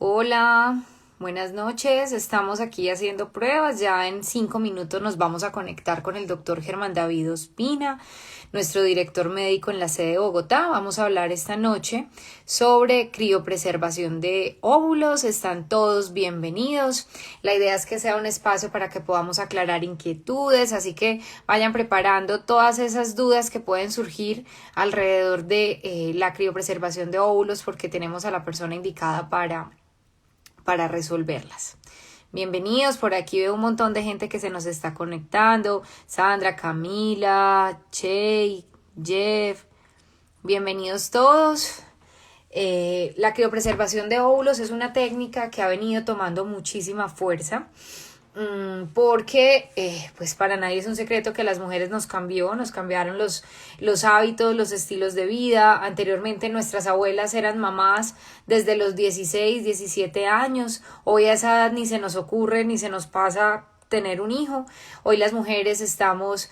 Hola, buenas noches. Estamos aquí haciendo pruebas. Ya en 5 minutos nos vamos a conectar con el doctor Germán David Ospina, nuestro director médico en la sede de Bogotá. Vamos a hablar esta noche sobre criopreservación de óvulos. Están todos bienvenidos. La idea es que sea un espacio para que podamos aclarar inquietudes, así que vayan preparando todas esas dudas que pueden surgir alrededor de la criopreservación de óvulos, porque tenemos a la persona indicada para resolverlas. Bienvenidos, por aquí veo un montón de gente que se nos está conectando. Sandra, Camila, Che, Jeff, bienvenidos todos. La criopreservación de óvulos es una técnica que ha venido tomando muchísima fuerza. Porque pues para nadie es un secreto que las mujeres nos cambiaron los hábitos, los estilos de vida. Anteriormente nuestras abuelas eran mamás desde los 16, 17 años. Hoy a esa edad ni se nos ocurre ni se nos pasa tener un hijo. Hoy las mujeres estamos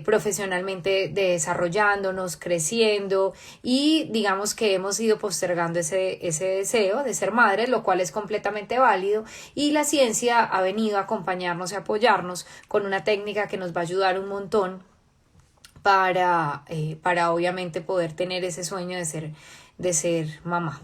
profesionalmente desarrollándonos, creciendo, y digamos que hemos ido postergando ese deseo de ser madres, lo cual es completamente válido, y la ciencia ha venido a acompañarnos y apoyarnos con una técnica que nos va a ayudar un montón para obviamente poder tener ese sueño de ser mamá.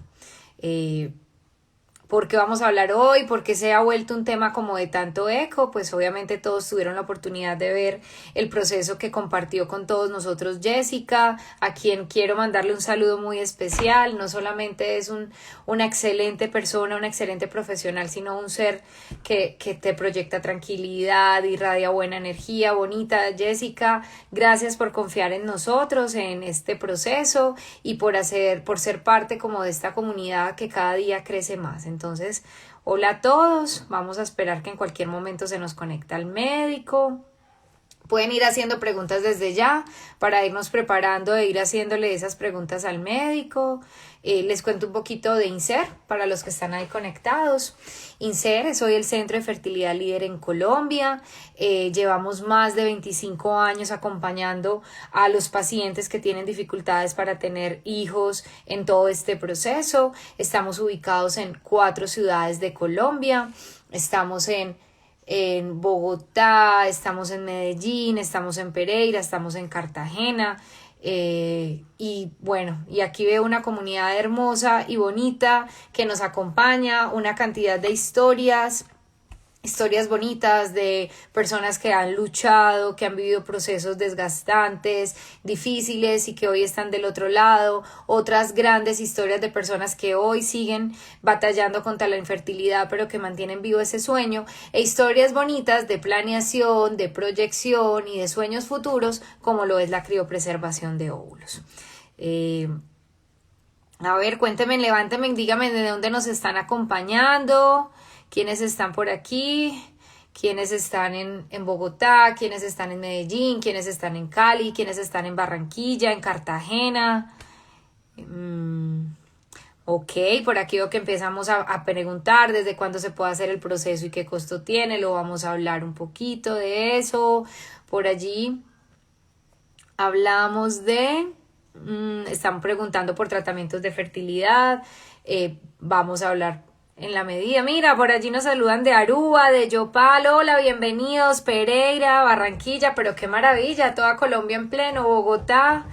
¿Por qué vamos a hablar hoy? ¿Por qué se ha vuelto un tema como de tanto eco? Pues obviamente todos tuvieron la oportunidad de ver el proceso que compartió con todos nosotros Jessica, a quien quiero mandarle un saludo muy especial. No solamente es una excelente persona, una excelente profesional, sino un ser que te proyecta tranquilidad, irradia buena energía, bonita. Jessica, gracias por confiar en nosotros, en este proceso, y por ser parte como de esta comunidad que cada día crece más. Entonces, hola a todos, vamos a esperar que en cualquier momento se nos conecte al médico. Pueden ir haciendo preguntas desde ya para irnos preparando e ir haciéndole esas preguntas al médico. Les cuento un poquito de INSER para los que están ahí conectados. INSER, soy el Centro de Fertilidad Líder en Colombia. Llevamos más de 25 años acompañando a los pacientes que tienen dificultades para tener hijos en todo este proceso. Estamos ubicados en 4 ciudades de Colombia. Estamos en Bogotá, estamos en Medellín, estamos en Pereira, estamos en Cartagena, y bueno, y aquí veo una comunidad hermosa y bonita que nos acompaña, una cantidad de historias bonitas de personas que han luchado, que han vivido procesos desgastantes, difíciles, y que hoy están del otro lado. Otras grandes historias de personas que hoy siguen batallando contra la infertilidad, pero que mantienen vivo ese sueño, e historias bonitas de planeación, de proyección y de sueños futuros, como lo es la criopreservación de óvulos. A ver, cuéntenme, levántame, díganme de dónde nos están acompañando. ¿Quiénes están por aquí? ¿Quiénes están en Bogotá? ¿Quiénes están en Medellín? ¿Quiénes están en Cali? ¿Quiénes están en Barranquilla? ¿En Cartagena? Ok, por aquí veo que empezamos a preguntar desde cuándo se puede hacer el proceso y qué costo tiene. Lo vamos a hablar un poquito de eso. Por allí hablamos están preguntando por tratamientos de fertilidad. Vamos a hablar en la medida. Mira, por allí nos saludan de Aruba, de Yopal. Hola, bienvenidos. Pereira, Barranquilla, pero qué maravilla, toda Colombia en pleno. Bogotá,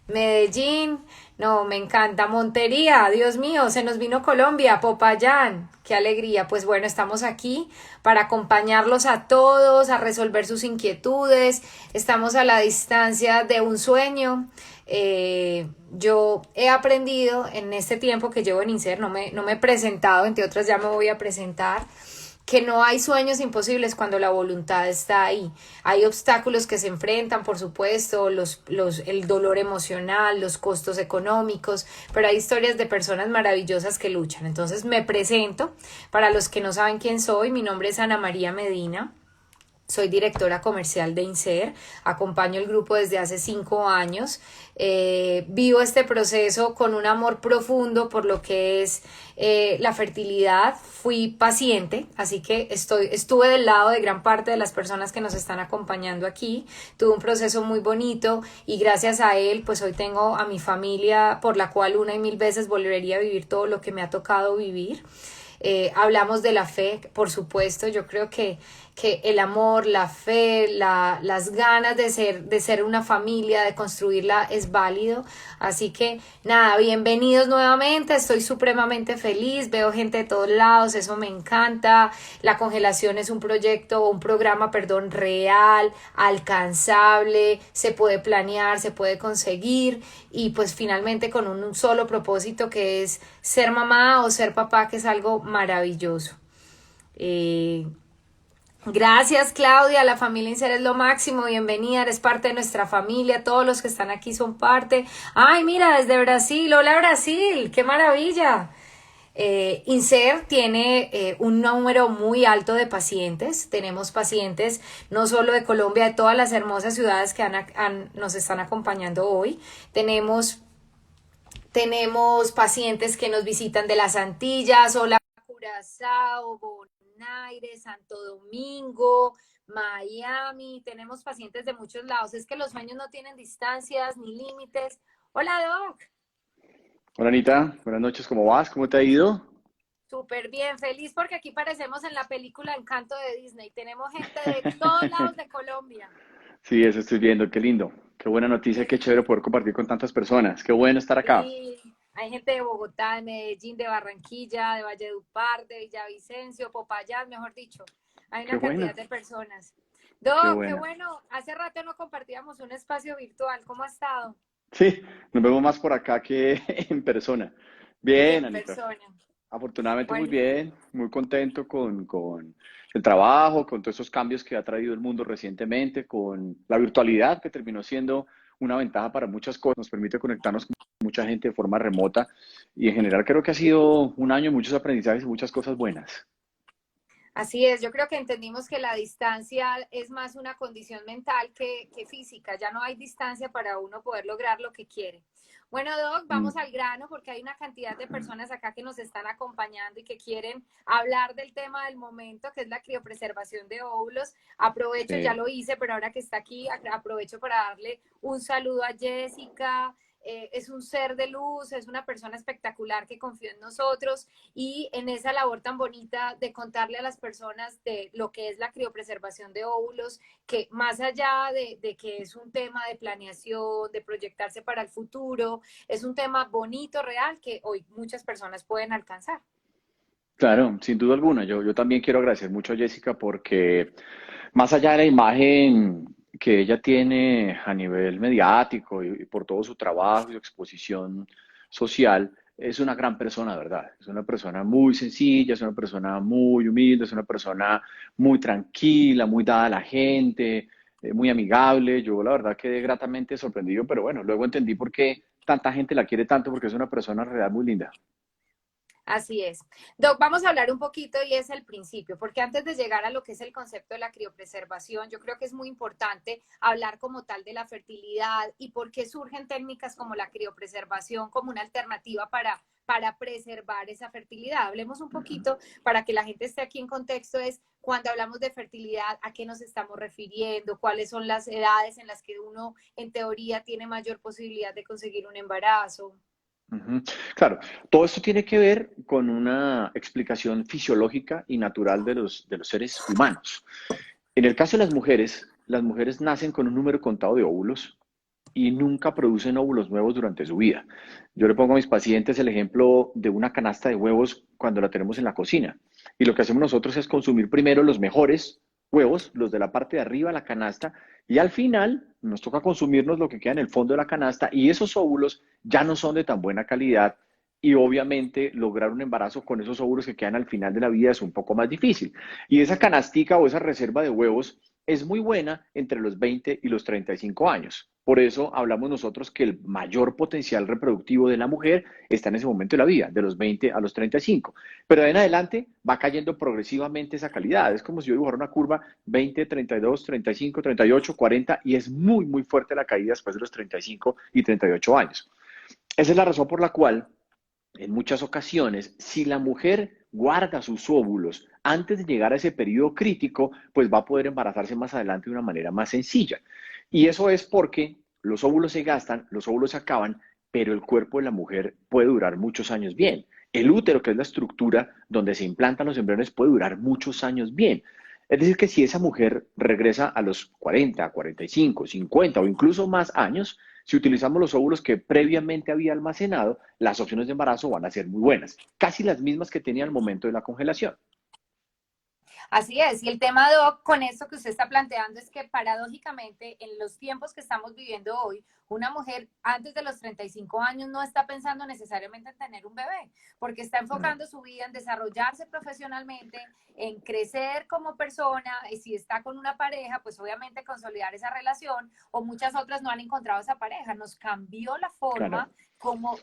Medellín. No, me encanta. Montería, Dios mío, se nos vino Colombia. Popayán, qué alegría. Pues bueno, estamos aquí para acompañarlos a todos, a resolver sus inquietudes. Estamos a la distancia de un sueño. Yo he aprendido en este tiempo que llevo en INSER, no me he presentado, entre otras ya me voy a presentar, que no hay sueños imposibles cuando la voluntad está ahí. Hay obstáculos que se enfrentan, por supuesto, el dolor emocional, los costos económicos, pero hay historias de personas maravillosas que luchan. Entonces me presento, para los que no saben quién soy, mi nombre es Ana María Medina. Soy directora comercial de INSER, acompaño el grupo desde hace 5 años, vivo este proceso con un amor profundo por lo que es la fertilidad. Fui paciente, así que estuve del lado de gran parte de las personas que nos están acompañando aquí. Tuve un proceso muy bonito y gracias a él pues hoy tengo a mi familia, por la cual una y mil veces volvería a vivir todo lo que me ha tocado vivir. Hablamos de la fe, por supuesto, yo creo que el amor, la fe, las ganas de ser una familia, de construirla es válido. Así que nada, bienvenidos nuevamente, estoy supremamente feliz, veo gente de todos lados, eso me encanta. La congelación es un proyecto, un programa, perdón, real, alcanzable, se puede planear, se puede conseguir y pues finalmente con un solo propósito que es ser mamá o ser papá, que es algo maravilloso. Eh, Gracias, Claudia. La familia Inser es lo máximo. Bienvenida, eres parte de nuestra familia. Todos los que están aquí son parte. Ay, mira, desde Brasil. Hola, Brasil. Qué maravilla. INSER tiene un número muy alto de pacientes. Tenemos pacientes no solo de Colombia, de todas las hermosas ciudades que nos están acompañando hoy. Tenemos pacientes que nos visitan de las Antillas, hola, Curazao, Bonaire, Santo Domingo, Miami. Tenemos pacientes de muchos lados. Es que los sueños no tienen distancias ni límites. Hola, Doc. Hola Anita, buenas noches, ¿cómo vas? ¿Cómo te ha ido? Súper bien, feliz porque aquí parecemos en la película Encanto de Disney. Tenemos gente de todos lados de Colombia. Sí, eso estoy viendo, qué lindo, qué buena noticia, qué chévere poder compartir con tantas personas, qué bueno estar acá. Sí, hay gente de Bogotá, de Medellín, de Barranquilla, de Valledupar, de Villavicencio, Popayán, mejor dicho. Hay Qué una bueno, cantidad de personas. qué Doc, qué bueno. bueno. Hace rato no compartíamos un espacio virtual. ¿Cómo ha estado? Sí, nos vemos más por acá que en persona. Y Bien, en Anita, persona. afortunadamente muy Bueno, bien, muy contento con el trabajo, con todos esos cambios que ha traído el mundo recientemente, con la virtualidad que terminó siendo una ventaja para muchas cosas, nos permite conectarnos con mucha gente de forma remota y en general creo que ha sido un año de muchos aprendizajes y muchas cosas buenas. así es, yo creo que entendimos que la distancia es más una condición mental que física, ya no hay distancia para uno poder lograr lo que quiere. Bueno, Doc, Mm, vamos al grano porque hay una cantidad de personas acá que nos están acompañando y que quieren hablar del tema del momento, que es la criopreservación de óvulos. Aprovecho, ya sí. lo hice, pero ahora que está aquí, aprovecho para darle un saludo a Jessica. Es un ser de luz, es una persona espectacular que confió en nosotros y en esa labor tan bonita de contarle a las personas de lo que es la criopreservación de óvulos, que más allá de que es un tema de planeación, de proyectarse para el futuro, es un tema bonito, real, que hoy muchas personas pueden alcanzar. Claro, sin duda alguna. Yo también quiero agradecer mucho a Jessica porque más allá de la imagen que ella tiene a nivel mediático y por todo su trabajo y su exposición social, es una gran persona, ¿verdad? Es una persona muy sencilla, es una persona muy humilde, es una persona muy tranquila, muy dada a la gente, muy amigable. Yo la verdad quedé gratamente sorprendido, pero bueno, luego entendí por qué tanta gente la quiere tanto, porque es una persona en realidad muy linda. Así es. Doc, vamos a hablar un poquito y es el principio, porque antes de llegar a lo que es el concepto de la criopreservación, yo creo que es muy importante hablar como tal de la fertilidad y por qué surgen técnicas como la criopreservación como una alternativa para preservar esa fertilidad. Hablemos un poquito para que la gente esté aquí en contexto, es cuando hablamos de fertilidad, a qué nos estamos refiriendo, cuáles son las edades en las que uno en teoría tiene mayor posibilidad de conseguir un embarazo. Ujú. Claro, todo esto tiene que ver con una explicación fisiológica y natural de los seres humanos. En el caso de las mujeres nacen con un número contado de óvulos y nunca producen óvulos nuevos durante su vida. Yo le pongo a mis pacientes el ejemplo de una canasta de huevos cuando la tenemos en la cocina. Y lo que hacemos nosotros es consumir primero los mejores huevos, los de la parte de arriba de la canasta, y al final nos toca consumirnos lo que queda en el fondo de la canasta y esos óvulos ya no son de tan buena calidad y obviamente lograr un embarazo con esos óvulos que quedan al final de la vida es un poco más difícil. Y esa canastica o esa reserva de huevos es muy buena entre los 20 y los 35 años. Por eso hablamos nosotros que el mayor potencial reproductivo de la mujer está en ese momento de la vida, de los 20 a los 35. Pero de ahí en adelante va cayendo progresivamente esa calidad. Es como si yo dibujara una curva 20, 32, 35, 38, 40 y es muy, muy fuerte la caída después de los 35 y 38 años. Esa es la razón por la cual en muchas ocasiones, si la mujer guarda sus óvulos antes de llegar a ese periodo crítico, pues va a poder embarazarse más adelante de una manera más sencilla. Y eso es porque los óvulos se gastan, los óvulos se acaban, pero el cuerpo de la mujer puede durar muchos años bien. El útero, que es la estructura donde se implantan los embriones, puede durar muchos años bien. Es decir, que si esa mujer regresa a los 40, 45, 50 o incluso más años, si utilizamos los óvulos que previamente había almacenado, las opciones de embarazo van a ser muy buenas, casi las mismas que tenía al momento de la congelación. Así es, y el tema, Doc, con esto que usted está planteando es que paradójicamente en los tiempos que estamos viviendo hoy, una mujer antes de los 35 años no está pensando necesariamente en tener un bebé, porque está No, enfocando su vida en desarrollarse profesionalmente, en crecer como persona, y si está con una pareja, pues obviamente consolidar esa relación, o muchas otras no han encontrado esa pareja. Nos cambió la claro. forma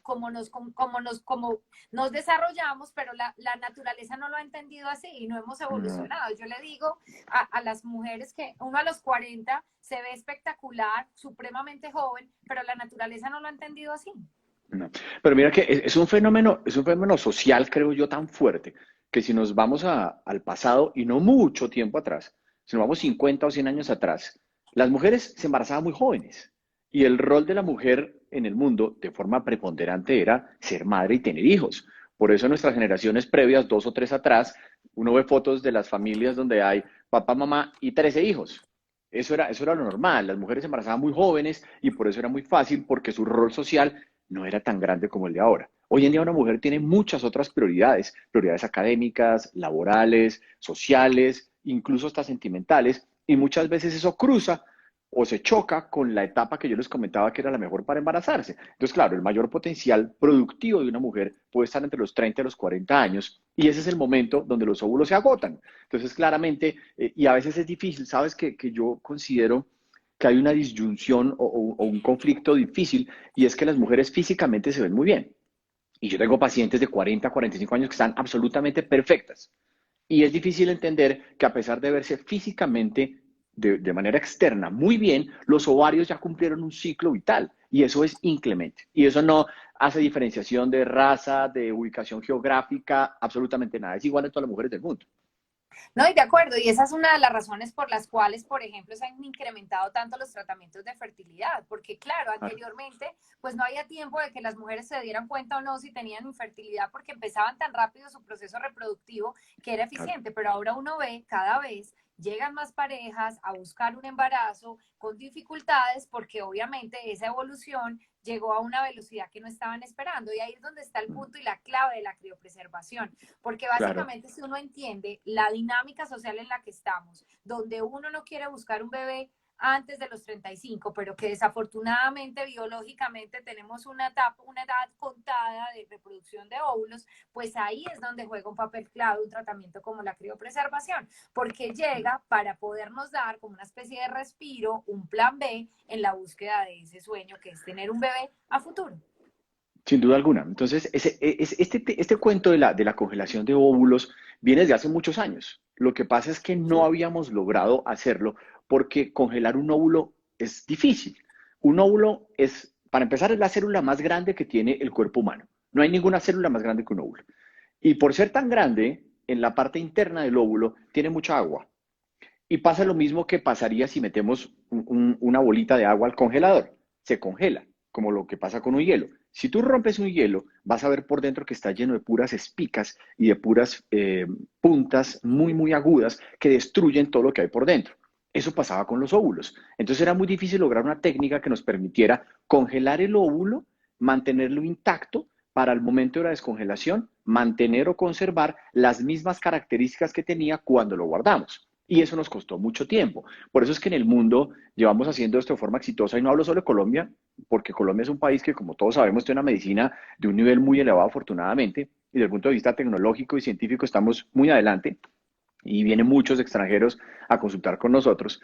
como nos desarrollamos, pero la naturaleza no lo ha entendido así y no hemos No, evolucionado. Yo le digo a las mujeres que uno a los 40 se ve espectacular, supremamente joven, pero la naturaleza no lo ha entendido así. no. Pero mira que es un fenómeno social, creo yo, tan fuerte, que si nos vamos al pasado y no mucho tiempo atrás, si nos vamos 50 o 100 años atrás, las mujeres se embarazaban muy jóvenes y el rol de la mujer en el mundo de forma preponderante era ser madre y tener hijos. Por eso en nuestras generaciones previas, dos o tres atrás, uno ve fotos de las familias donde hay papá, mamá y 13 hijos. Eso era lo normal. Las mujeres se embarazaban muy jóvenes y por eso era muy fácil porque su rol social no era tan grande como el de ahora. Hoy en día una mujer tiene muchas otras prioridades, prioridades académicas, laborales, sociales, incluso hasta sentimentales, y muchas veces eso cruza o se choca con la etapa que yo les comentaba que era la mejor para embarazarse. Entonces, claro, el mayor potencial productivo de una mujer puede estar entre los 30 y los 40 años, y ese es el momento donde los óvulos se agotan. Entonces, claramente, y a veces es difícil, sabes que yo considero que hay una disyunción o un conflicto difícil, y es que las mujeres físicamente se ven muy bien. Y yo tengo pacientes de 40, 45 años que están absolutamente perfectas. Y es difícil entender que a pesar de verse físicamente de manera externa muy bien, los ovarios ya cumplieron un ciclo vital. Y eso es inclemente. Y eso no hace diferenciación de raza, de ubicación geográfica, absolutamente nada. Es igual en todas las mujeres del mundo. No, y de acuerdo, y esa es una de las razones por las cuales, por ejemplo, se han incrementado tanto los tratamientos de fertilidad, porque claro, Claro, anteriormente, pues no había tiempo de que las mujeres se dieran cuenta o no si tenían infertilidad, porque empezaban tan rápido su proceso reproductivo que era claro. eficiente, pero ahora uno ve cada vez llegan más parejas a buscar un embarazo con dificultades porque obviamente esa evolución llegó a una velocidad que no estaban esperando y ahí es donde está el punto y la clave de la criopreservación, porque Claro. básicamente si uno entiende la dinámica social en la que estamos, donde uno no quiere buscar un bebé antes de los 35, pero que desafortunadamente biológicamente tenemos una edad contada de reproducción de óvulos, pues ahí es donde juega un papel clave un tratamiento como la criopreservación, porque llega para podernos dar como una especie de respiro, un plan B en la búsqueda de ese sueño que es tener un bebé a futuro. Sin duda alguna. Entonces, este cuento de la congelación de óvulos viene desde hace muchos años. Lo que pasa es que no habíamos logrado hacerlo porque congelar un óvulo es difícil. Un óvulo es, para empezar, es la célula más grande que tiene el cuerpo humano. No hay ninguna célula más grande que un óvulo. Y por ser tan grande, en la parte interna del óvulo tiene mucha agua. Y pasa lo mismo que pasaría si metemos una bolita de agua al congelador. Se congela, como lo que pasa con un hielo. Si tú rompes un hielo, vas a ver por dentro que está lleno de puras espicas y de puras puntas muy, muy agudas que destruyen todo lo que hay por dentro. Eso pasaba con los óvulos. Entonces era muy difícil lograr una técnica que nos permitiera congelar el óvulo, mantenerlo intacto para el momento de la descongelación, mantener o conservar las mismas características que tenía cuando lo guardamos. Y eso nos costó mucho tiempo. Por eso es que en el mundo llevamos haciendo esto de forma exitosa, y no hablo solo de Colombia, porque Colombia es un país que, como todos sabemos, tiene una medicina de un nivel muy elevado, afortunadamente, y desde el punto de vista tecnológico y científico estamos muy adelante, y vienen muchos extranjeros a consultar con nosotros,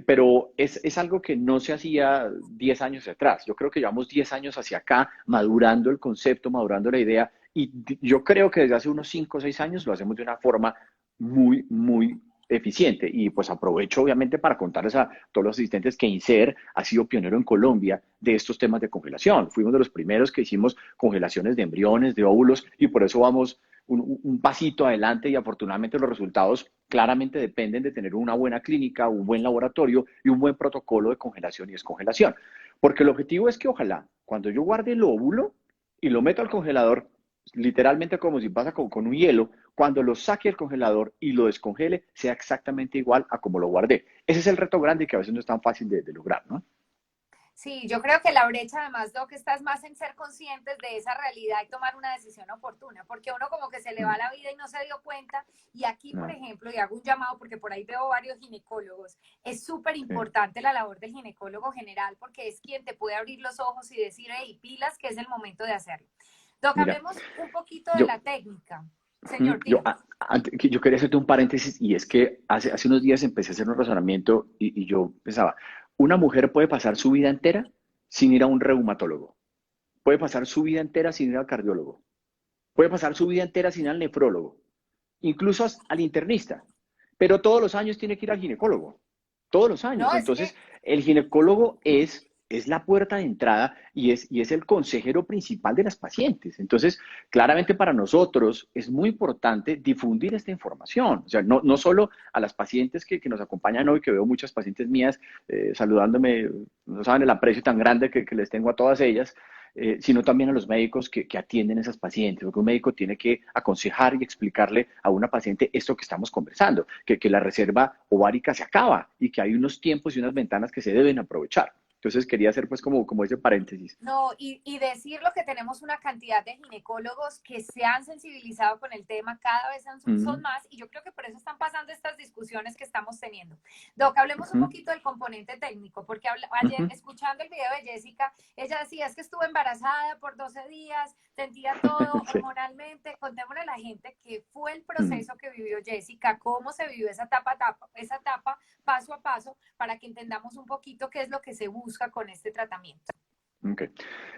pero es algo que no se hacía 10 años atrás. Yo creo que llevamos 10 años hacia acá madurando el concepto, madurando la idea, y yo creo que desde hace unos 5 o 6 años lo hacemos de una forma muy, muy eficiente. Y pues aprovecho obviamente para contarles a todos los asistentes que INSER ha sido pionero en Colombia de estos temas de congelación. Fuimos de los primeros que hicimos congelaciones de embriones, de óvulos, y por eso vamos un pasito adelante, y afortunadamente los resultados claramente dependen de tener una buena clínica, un buen laboratorio y un buen protocolo de congelación y descongelación. Porque el objetivo es que ojalá cuando yo guarde el óvulo y lo meto al congelador, literalmente como si pasa con un hielo, cuando lo saque del congelador y lo descongele, sea exactamente igual a como lo guardé. Ese es el reto grande que a veces no es tan fácil de lograr, ¿no? Sí, yo creo que la brecha además, Doc, estás más en ser conscientes de esa realidad y tomar una decisión oportuna, porque uno como que se le va Mm, la vida y no se dio cuenta. Y aquí, por no, ejemplo, y hago un llamado porque por ahí veo varios ginecólogos, es súper sí. importante la labor del ginecólogo general porque es quien te puede abrir los ojos y decir, hey, pilas, que es el momento de hacerlo. Doc, Mira, hablemos un poquito de yo, la técnica. Señor, yo, dígame. yo quería hacerte un paréntesis y es que hace unos días empecé a hacer un razonamiento y yo pensaba, una mujer puede pasar su vida entera sin ir a un reumatólogo, puede pasar su vida entera sin ir al cardiólogo, puede pasar su vida entera sin ir al nefrólogo, incluso al internista, pero todos los años tiene que ir al ginecólogo, todos los No, años. es Entonces, que el ginecólogo es la puerta de entrada y es el consejero principal de las pacientes. Entonces, claramente para nosotros es muy importante difundir esta información. O sea, no solo a las pacientes que nos acompañan hoy, que veo muchas pacientes mías saludándome, no saben el aprecio tan grande que les tengo a todas ellas, sino también a los médicos que atienden a esas pacientes, porque un médico tiene que aconsejar y explicarle a una paciente esto que estamos conversando, que la reserva ovárica se acaba y que hay unos tiempos y unas ventanas que se deben aprovechar. Entonces quería hacer pues como ese paréntesis. no, y decirlo que tenemos una cantidad de ginecólogos que se han sensibilizado con el tema, cada vez son Mm, más, y yo creo que por eso están pasando estas discusiones que estamos teniendo. Doc, hablemos un ujú, poquito del componente técnico, porque ayer, ujú. escuchando el video de Jessica, ella decía, es que estuve embarazada por 12 días, sentía todo Sí. hormonalmente. Contémosle a la gente qué fue el Mm. proceso que vivió Jessica, cómo se vivió esa etapa paso a paso, para que entendamos un poquito qué es lo que se busca con este tratamiento. Ok.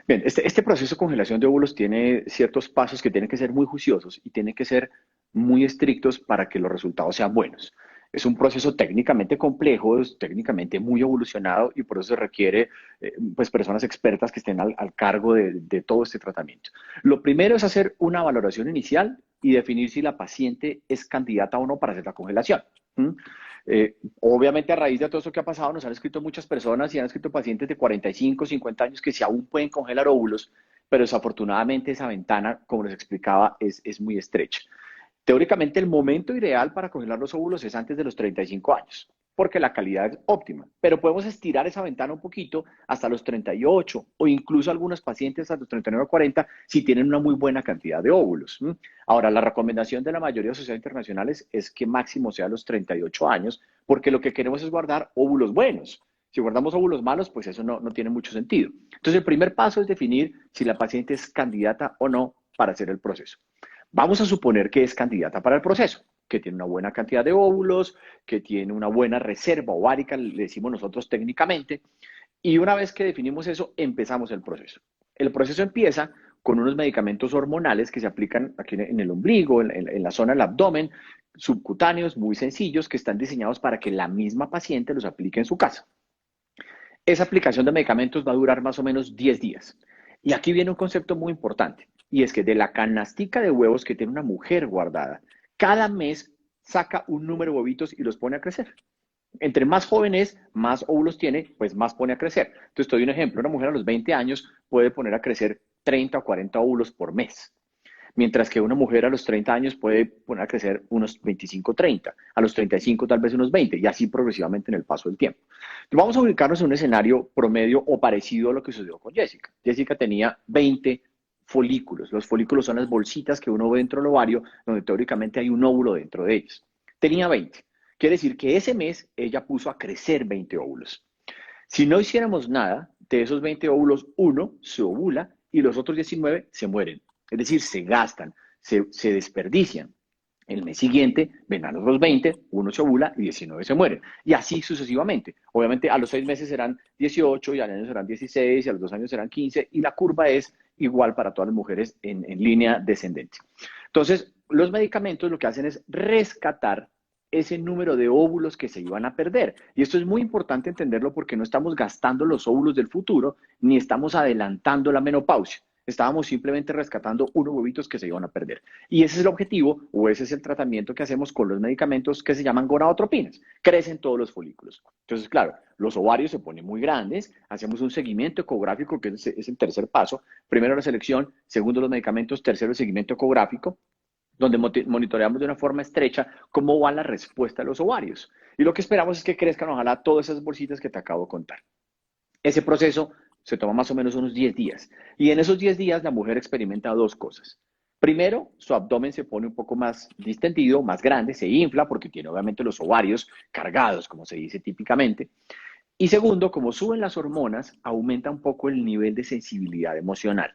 Bien, este proceso de congelación de óvulos tiene ciertos pasos que tienen que ser muy juiciosos y tienen que ser muy estrictos para que los resultados sean buenos. Es un proceso técnicamente complejo, es técnicamente muy evolucionado y por eso se requiere pues personas expertas que estén al cargo de todo este tratamiento. Lo primero es hacer una valoración inicial y definir si la paciente es candidata o no para hacer la congelación. ¿Mm? Obviamente a raíz de todo eso que ha pasado nos han escrito muchas personas y han escrito pacientes de 45, 50 años que si aún pueden congelar óvulos, pero desafortunadamente esa ventana, como les explicaba, es muy estrecha. Teóricamente el momento ideal para congelar los óvulos es antes de los 35 años, porque la calidad es óptima, pero podemos estirar esa ventana un poquito hasta los 38 o incluso algunos pacientes hasta los 39 o 40 si tienen una muy buena cantidad de óvulos. Ahora, la recomendación de la mayoría de sociedades internacionales es que máximo sea los 38 años, porque lo que queremos es guardar óvulos buenos. Si guardamos óvulos malos, pues eso no tiene mucho sentido. Entonces, el primer paso es definir si la paciente es candidata o no para hacer el proceso. Vamos a suponer que es candidata para el proceso, que tiene una buena cantidad de óvulos, que tiene una buena reserva ovárica, le decimos nosotros técnicamente, y una vez que definimos eso, empezamos el proceso. El proceso empieza con unos medicamentos hormonales que se aplican aquí en el ombligo, en la zona del abdomen, subcutáneos muy sencillos que están diseñados para que la misma paciente los aplique en su casa. Esa aplicación de medicamentos va a durar más o menos 10 días. Y aquí viene un concepto muy importante, y es que de la canastica de huevos que tiene una mujer guardada, cada mes saca un número de huevitos y los pone a crecer. Entre más joven es, más óvulos tiene, pues más pone a crecer. Entonces, te doy un ejemplo. Una mujer a los 20 años puede poner a crecer 30 o 40 óvulos por mes, mientras que una mujer a los 30 años puede poner a crecer unos 25 o 30, a los 35 tal vez unos 20, y así progresivamente en el paso del tiempo. Entonces, vamos a ubicarnos en un escenario promedio o parecido a lo que sucedió con Jessica. Jessica tenía 20 folículos. Los folículos son las bolsitas que uno ve dentro del ovario, donde teóricamente hay un óvulo dentro de ellos. Tenía 20. Quiere decir que ese mes ella puso a crecer 20 óvulos. Si no hiciéramos nada, de esos 20 óvulos, uno se ovula y los otros 19 se mueren. Es decir, se gastan, se desperdician. El mes siguiente vendrán los 20, uno se ovula y 19 se mueren. Y así sucesivamente. Obviamente a los 6 meses serán 18 y al año serán 16 y a los 2 años serán 15 y la curva es igual para todas las mujeres en línea descendente. Entonces, los medicamentos lo que hacen es rescatar ese número de óvulos que se iban a perder. Y esto es muy importante entenderlo porque no estamos gastando los óvulos del futuro ni estamos adelantando la menopausia. Estábamos simplemente rescatando unos huevitos que se iban a perder. Y ese es el objetivo, o ese es el tratamiento que hacemos con los medicamentos que se llaman gonadotropinas. Crecen todos los folículos. Entonces, claro, los ovarios se ponen muy grandes, hacemos un seguimiento ecográfico, que es el tercer paso. Primero la selección, segundo los medicamentos, tercero el seguimiento ecográfico, donde monitoreamos de una forma estrecha cómo va la respuesta de los ovarios. Y lo que esperamos es que crezcan, ojalá, todas esas bolsitas que te acabo de contar. Ese proceso se toma más o menos unos 10 días. Y en esos 10 días la mujer experimenta dos cosas. Primero, su abdomen se pone un poco más distendido, más grande, se infla porque tiene obviamente los ovarios cargados, como se dice típicamente. Y segundo, como suben las hormonas, aumenta un poco el nivel de sensibilidad emocional.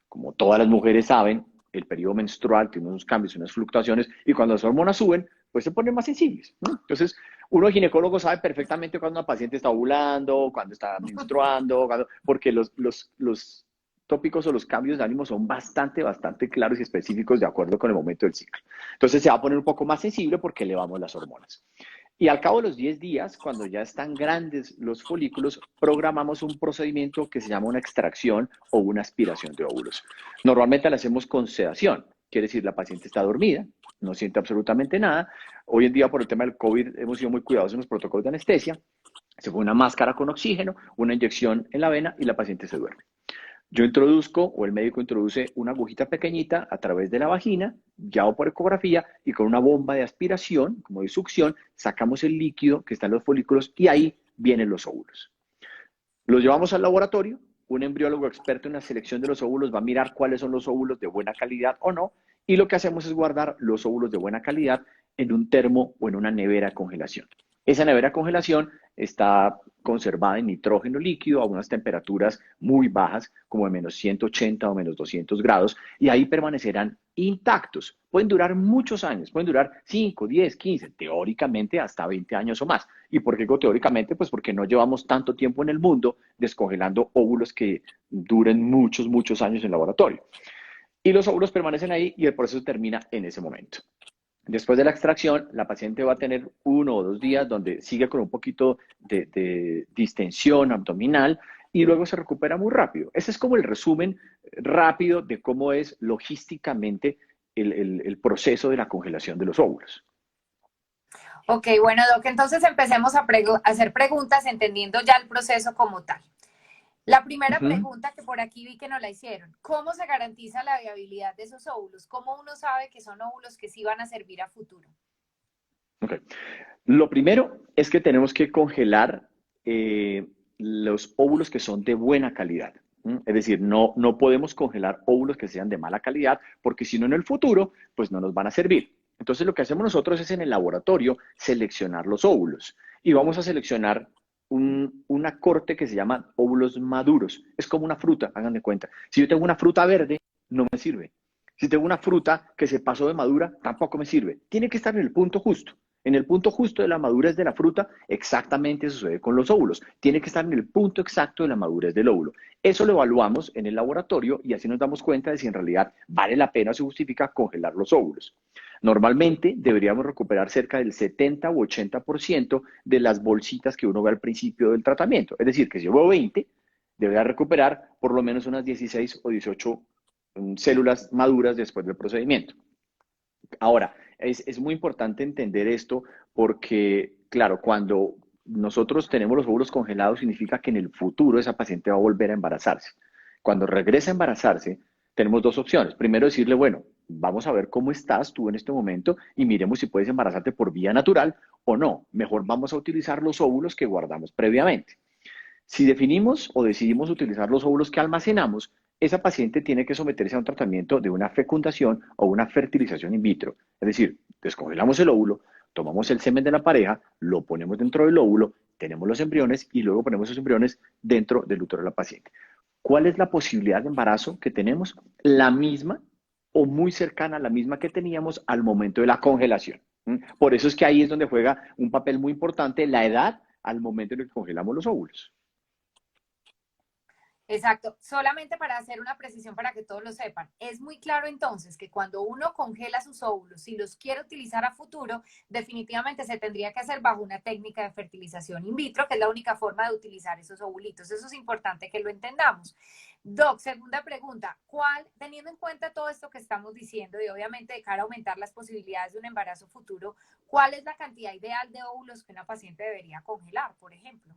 Como todas las mujeres saben, el periodo menstrual tiene unos cambios, unas fluctuaciones, y cuando las hormonas suben, pues se ponen más sensibles, ¿no? Entonces, uno ginecólogo sabe perfectamente cuando una paciente está ovulando, cuando está menstruando, porque los tópicos o los cambios de ánimo son bastante claros y específicos de acuerdo con el momento del ciclo. Entonces se va a poner un poco más sensible porque elevamos las hormonas. Y al cabo de los 10 días, cuando ya están grandes los folículos, programamos un procedimiento que se llama una extracción o una aspiración de óvulos. Normalmente la hacemos con sedación, quiere decir la paciente está dormida, no siente absolutamente nada. Hoy en día por el tema del COVID hemos sido muy cuidadosos en los protocolos de anestesia. Se pone una máscara con oxígeno, una inyección en la vena y la paciente se duerme. Yo introduzco, o el médico introduce una agujita pequeñita a través de la vagina, ya o por ecografía, y con una bomba de aspiración, como de succión, sacamos el líquido que está en los folículos y ahí vienen los óvulos. Los llevamos al laboratorio, un embriólogo experto en la selección de los óvulos va a mirar cuáles son los óvulos de buena calidad o no, y lo que hacemos es guardar los óvulos de buena calidad en un termo o en una nevera de congelación. Esa nevera de congelación está conservada en nitrógeno líquido a unas temperaturas muy bajas, como de menos 180 o menos 200 grados, y ahí permanecerán intactos. Pueden durar muchos años, pueden durar 5, 10, 15, teóricamente hasta 20 años o más. ¿Y por qué digo teóricamente? Pues porque no llevamos tanto tiempo en el mundo descongelando óvulos que duren muchos años en laboratorio. Y los óvulos permanecen ahí y el proceso termina en ese momento. Después de la extracción, la paciente va a tener 1 o 2 días donde sigue con un poquito de distensión abdominal y luego se recupera muy rápido. Ese es como el resumen rápido de cómo es logísticamente el proceso de la congelación de los óvulos. Ok, bueno, Doc, entonces empecemos a hacer preguntas entendiendo ya el proceso como tal. La primera Ujú. pregunta que por aquí vi que nos la hicieron, ¿cómo se garantiza la viabilidad de esos óvulos? ¿Cómo uno sabe que son óvulos que sí van a servir a futuro? Okay. Lo primero es que tenemos que congelar los óvulos que son de buena calidad. Es decir, no podemos congelar óvulos que sean de mala calidad porque si no en el futuro, pues no nos van a servir. Entonces lo que hacemos nosotros es en el laboratorio seleccionar los óvulos y vamos a seleccionar una corte que se llama óvulos maduros. Es como una fruta, hagan de cuenta. Si yo tengo una fruta verde, no me sirve. Si tengo una fruta que se pasó de madura, tampoco me sirve. Tiene que estar en el punto justo. En el punto justo de la madurez de la fruta, exactamente sucede con los óvulos. Tiene que estar en el punto exacto de la madurez del óvulo. Eso lo evaluamos en el laboratorio y así nos damos cuenta de si en realidad vale la pena o se justifica congelar los óvulos. Normalmente deberíamos recuperar cerca del 70 u 80% de las bolsitas que uno ve al principio del tratamiento. Es decir, que si yo veo 20, debería recuperar por lo menos unas 16 o 18 células maduras después del procedimiento. Ahora, es muy importante entender esto porque, claro, cuando nosotros tenemos los óvulos congelados, significa que en el futuro esa paciente va a volver a embarazarse. Cuando regresa a embarazarse, tenemos dos opciones. Primero, decirle, bueno, vamos a ver cómo estás tú en este momento y miremos si puedes embarazarte por vía natural o no. Mejor vamos a utilizar los óvulos que guardamos previamente. Si definimos o decidimos utilizar los óvulos que almacenamos, esa paciente tiene que someterse a un tratamiento de una fecundación o una fertilización in vitro. Es decir, descongelamos el óvulo, tomamos el semen de la pareja, lo ponemos dentro del óvulo, tenemos los embriones y luego ponemos esos embriones dentro del útero de la paciente. ¿Cuál es la posibilidad de embarazo que tenemos? La misma o muy cercana a la misma que teníamos al momento de la congelación. Por eso es que ahí es donde juega un papel muy importante la edad al momento en el que congelamos los óvulos. Exacto, solamente para hacer una precisión para que todos lo sepan. Es muy claro entonces que cuando uno congela sus óvulos y los quiere utilizar a futuro, definitivamente se tendría que hacer bajo una técnica de fertilización in vitro, que es la única forma de utilizar esos ovulitos. Eso es importante que lo entendamos. Doc, segunda pregunta, ¿cuál, teniendo en cuenta todo esto que estamos diciendo y obviamente de cara a aumentar las posibilidades de un embarazo futuro, cuál es la cantidad ideal de óvulos que una paciente debería congelar, por ejemplo?